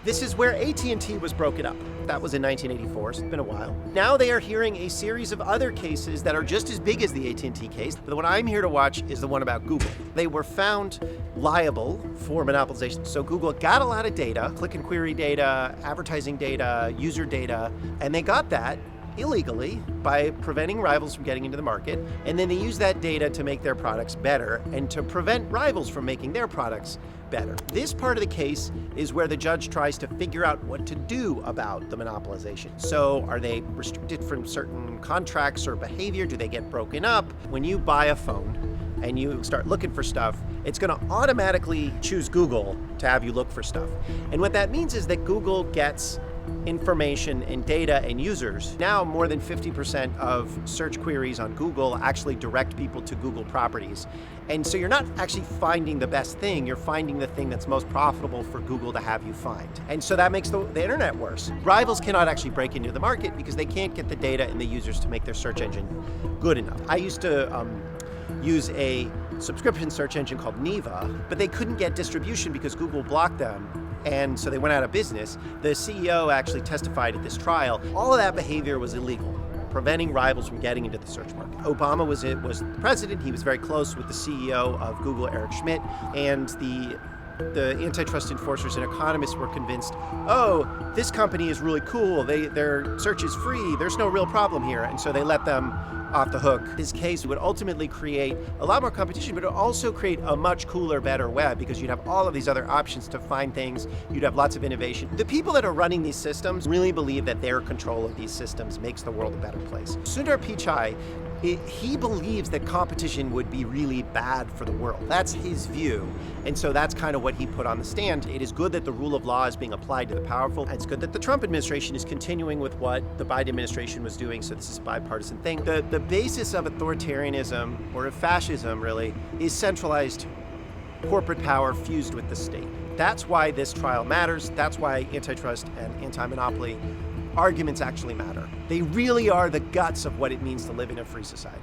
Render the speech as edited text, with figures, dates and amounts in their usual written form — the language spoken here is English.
This is where AT&T was broken up. That was in 1984, so it's been a while. Now they are hearing a series of other cases that are just as big as the AT&T case. The one I'm here to watch is the one about Google. They were found liable for monopolization. So Google got a lot of data, click and query data, advertising data, user data, and they got that illegally by preventing rivals from getting into the market, and then they use that data to make their products better and to prevent rivals from making their products better. This part of the case is where the judge tries to figure out what to do about the monopolization. So are they restricted from certain contracts or behavior? Do they get broken up? When you buy a phone and you start looking for stuff, it's going to automatically choose Google to have you look for stuff. And what that means is that Google gets information and data and users. Now more than 50% of search queries on Google actually direct people to Google properties. And so you're not actually finding the best thing, you're finding the thing that's most profitable for Google to have you find. And so that makes the internet worse. Rivals cannot actually break into the market because they can't get the data and the users to make their search engine good enough. I used to use a subscription search engine called Neva, but they couldn't get distribution because Google blocked them. And so they went out of business. The CEO actually testified at this trial. All of that behavior was illegal, preventing rivals from getting into the search market. Obama was the president. He was very close with the CEO of Google, Eric Schmidt, and the antitrust enforcers and economists were convinced, oh, this company is really cool. Their search is free. There's no real problem here. And so they let them off the hook. This case would ultimately create a lot more competition, but it would also create a much cooler, better web because you'd have all of these other options to find things. You'd have lots of innovation. The people that are running these systems really believe that their control of these systems makes the world a better place. Sundar Pichai, he believes that competition would be really bad for the world. That's his view. And so that's kind of what he put on the stand. It is good that the rule of law is being applied to the powerful. It's good that the Trump administration is continuing with what the Biden administration was doing. So this is a bipartisan thing. The basis of authoritarianism, or of fascism really, is centralized corporate power fused with the state. That's why this trial matters. That's why antitrust and anti-monopoly arguments actually matter. They really are the guts of what it means to live in a free society.